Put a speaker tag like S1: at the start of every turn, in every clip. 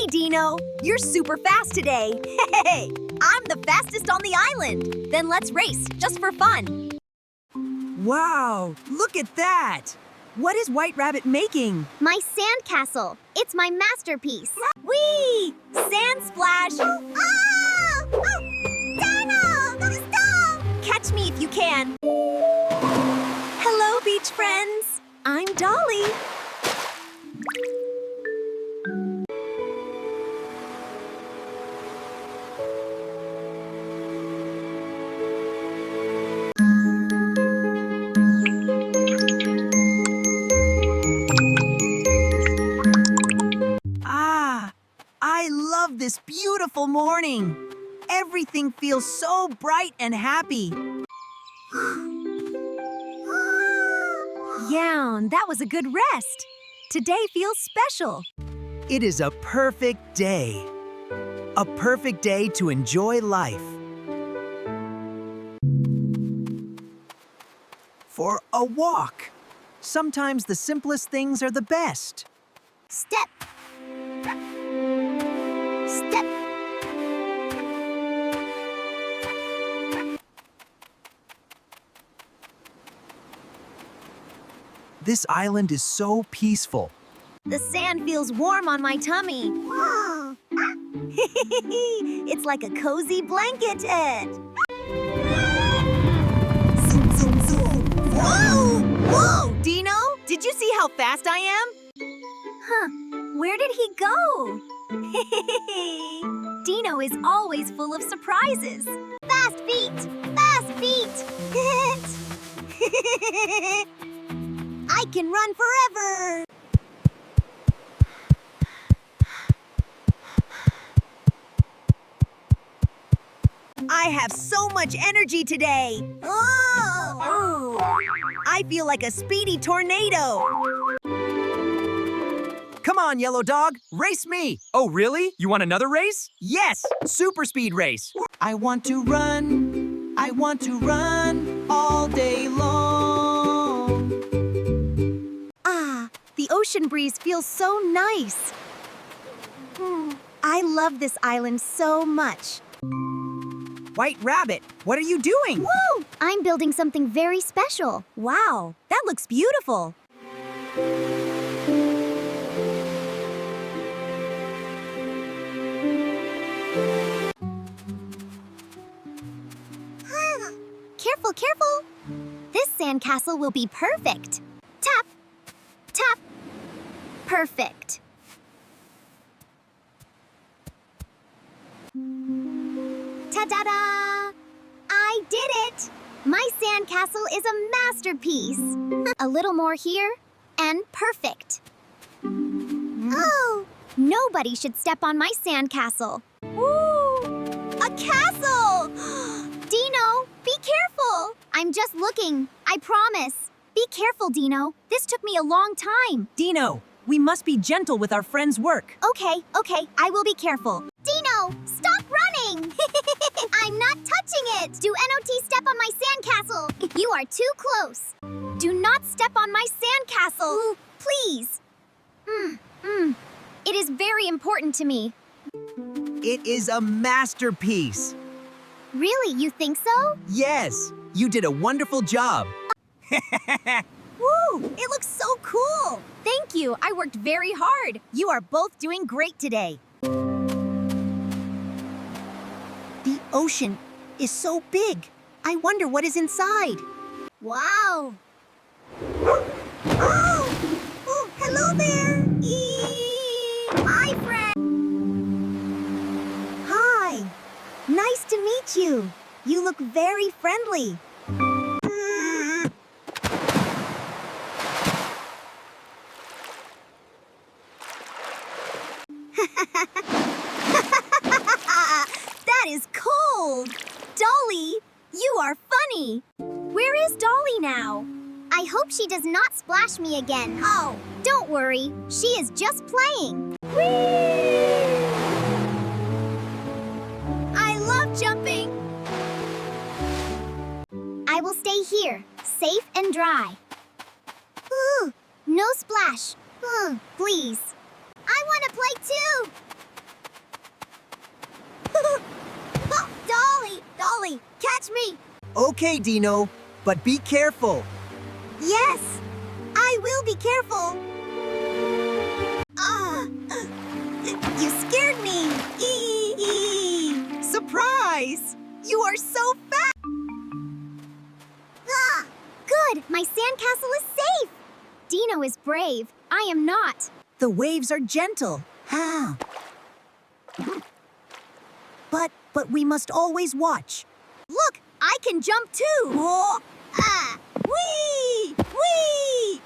S1: Dino! You're super fast today! Hey! I'm the fastest on the island! Then let's race, just for fun!
S2: Wow! Look at that! What is White Rabbit making?
S3: My sandcastle. It's my masterpiece.
S1: Whee! Sand splash!
S3: Oh! Dino! Stop!
S1: Catch me if you can! Hello, beach friends! I'm Dolly!
S2: I love this beautiful morning. Everything feels so bright and happy.
S1: Yeah, that was a good rest. Today feels special.
S2: It is a perfect day. A perfect day to enjoy life. For a walk. Sometimes the simplest things are the best.
S3: Step. Step.
S2: This island is so peaceful.
S1: The sand feels warm on my tummy. It's like a cozy blanket, Ed. Whoa! Whoa! Dino, did you see how fast I am? Huh, where did he go? Dino is always full of surprises.
S3: Fast feet! Fast feet!
S1: I can run forever! I have so much energy today! Oh! I feel like a speedy tornado!
S2: Come on, Yellow Dog, race me!
S4: Oh, really? You want another race?
S2: Yes, super speed race. I want to run all day long.
S1: Ah, the ocean breeze feels so nice. I love this island so much.
S2: White Rabbit, what are you doing?
S1: Woo!
S3: I'm building something very special.
S1: Wow, that looks beautiful.
S3: Careful, careful! This sandcastle will be perfect. Tap, tap. Perfect. Ta-da-da! I did it! My sandcastle is a masterpiece. A little more here, and perfect. Oh, nobody should step on my sandcastle.
S1: Woo! A castle!
S3: Dino, be careful! I'm just looking, I promise. Be careful, Dino. This took me a long time.
S2: Dino, we must be gentle with our friend's work.
S3: Okay, I will be careful. Dino, stop running! I'm not touching it! Do NOT step on my sandcastle? You are too close. Do not step on my sandcastle, please. It is very important to me.
S2: It is a masterpiece.
S3: Really, you think so?
S2: Yes, you did a wonderful job.
S1: Woo! It looks so cool! Thank you, I worked very hard. You are both doing great today. The ocean is so big. I wonder what is inside.
S3: Wow!
S1: Oh, hello there!
S3: Hi, friend!
S1: Hi! Nice to meet you. You look very friendly. That is cold! Dolly, you are funny! Where is Dolly now?
S3: I hope she does not splash me again.
S1: Oh,
S3: Don't worry, she is just playing.
S1: I love jumping!
S3: I will stay here, safe and dry. Ooh, no splash. Please. I want to play too. Watch me.
S2: Okay, Dino, but be careful.
S1: Yes, I will be careful. You scared me. Surprise! You are so fast.
S3: Good, my sandcastle is safe. Dino is brave. I am not.
S1: The waves are gentle. But we must always watch. Look, I can jump too.
S3: Oh.
S1: Whee! Whee!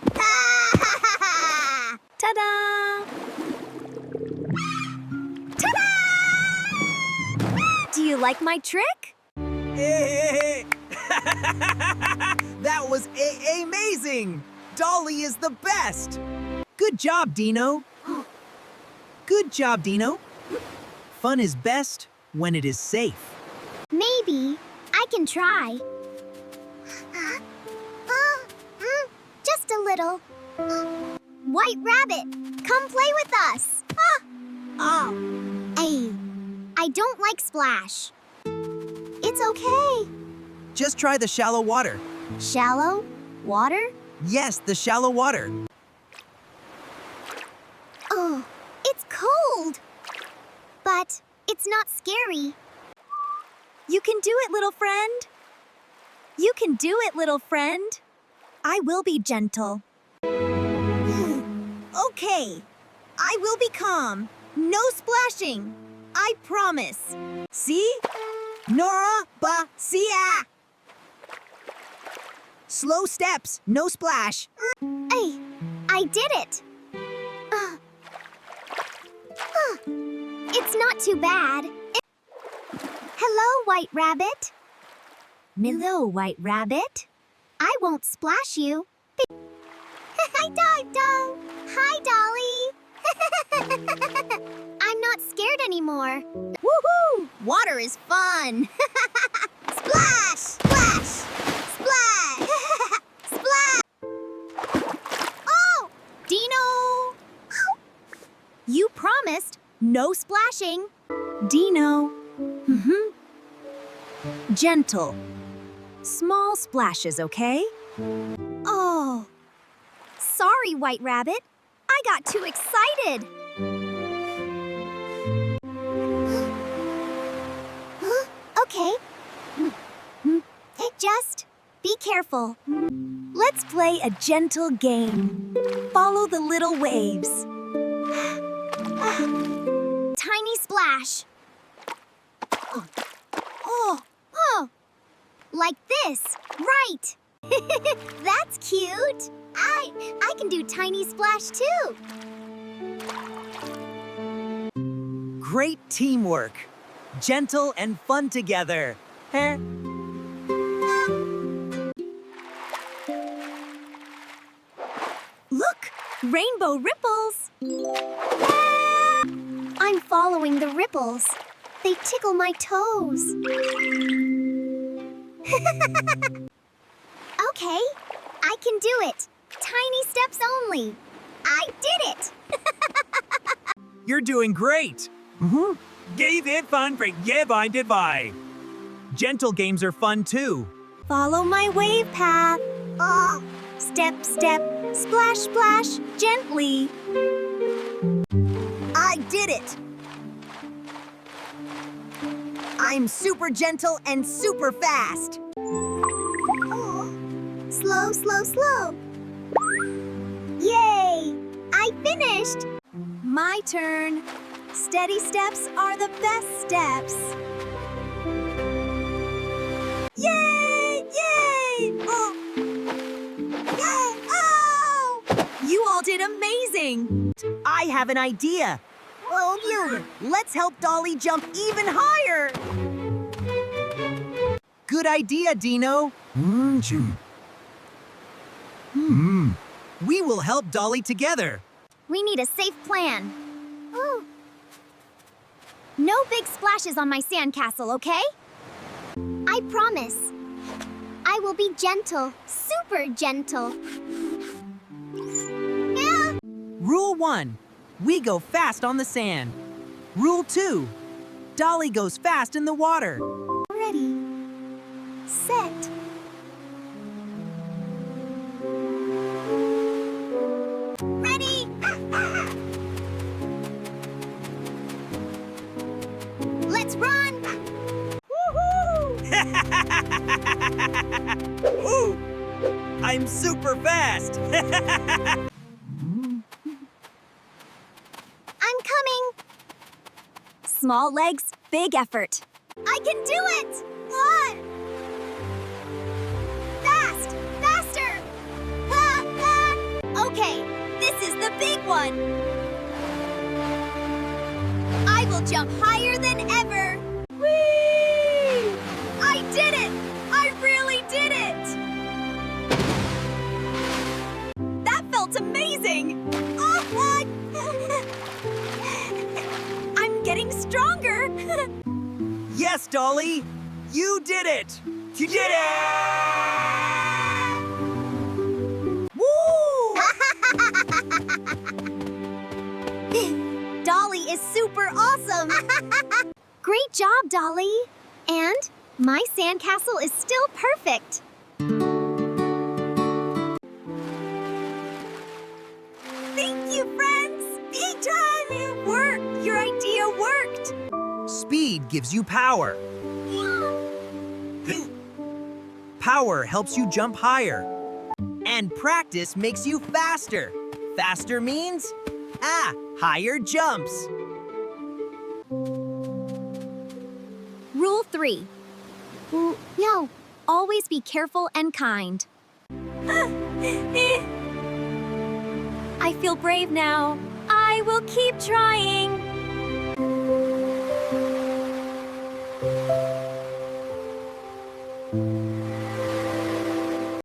S1: Ta-da! Ta-da! Do you like my trick?
S2: Hey! That was amazing! Dolly is the best! Good job, Dino. Good job, Dino. Fun is best when it is safe.
S3: Maybe I can try. Just a little. White Rabbit, come play with us. Hey, I don't like splash. It's okay.
S2: Just try the shallow water.
S3: Shallow water?
S2: Yes, the shallow water.
S3: Oh, it's cold. But it's not scary.
S1: You can do it, little friend. You can do it, little friend. I will be gentle. Okay, I will be calm. No splashing. I promise. See? Nora ba sia. Slow steps, no splash.
S3: Hey, I did it. It's not too bad. Hello, White Rabbit.
S1: Hello, White Rabbit.
S3: I won't splash you. Hi, Dodo. Hi, Dolly. I'm not scared anymore.
S1: Woohoo! Water is fun.
S3: Splash! Splash! Splash! Splash! Oh!
S1: Dino! You promised no splashing. Dino. Gentle. Small splashes, okay? Oh. Sorry, White Rabbit. I got too excited.
S3: Okay. Just be careful.
S1: Let's play a gentle game. Follow the little waves.
S3: Tiny splash. Oh. Like this. Right. That's cute. I can do tiny splash too.
S2: Great teamwork. Gentle and fun together.
S1: Look, rainbow ripples.
S3: I'm following the ripples. They tickle my toes. Okay, I can do it. Tiny steps only. I did it.
S4: You're doing great. Gave it fun for bye. Gentle games are fun too.
S1: Follow my wave path.
S3: Oh,
S1: Step, step, splash, splash, gently. I did it. I'm super gentle and super fast.
S3: slow, slow, slow. Yay! I finished.
S1: My turn. Steady steps are the best steps. Yay! Yay! Oh! Yay! Oh! You all did amazing. I have an idea. Oh, let's help Dolly jump even higher.
S2: Good idea, Dino. We will help Dolly together.
S3: We need a safe plan. Ooh. No big splashes on my sandcastle, okay? I promise. I will be gentle, super gentle. Yeah.
S2: Rule 1. We go fast on the sand. Rule 2. Dolly goes fast in the water.
S3: Ready. set. Ready? Let's run!
S4: Woo! I'm super fast!
S3: I'm coming!
S1: Small legs, big effort.
S3: I can do it! What? Fast! Faster! Ah, ah. Okay, this is the big one! I will jump higher than ever! Whee! I did it! I really did it!
S1: That felt amazing!
S3: Ah, ah.
S1: I'm getting stronger!
S2: Yes, Dolly! You did it!
S4: You did it!
S2: Woo!
S3: Dolly is super awesome! Great job, Dolly! And my sandcastle is still perfect!
S1: Thank you, friends! Big time! It worked! Your idea worked!
S2: Speed gives you power. Power helps you jump higher. And practice makes you faster. Faster means, higher jumps.
S3: Rule 3. No, always be careful and kind.
S1: I feel brave now. I will keep trying.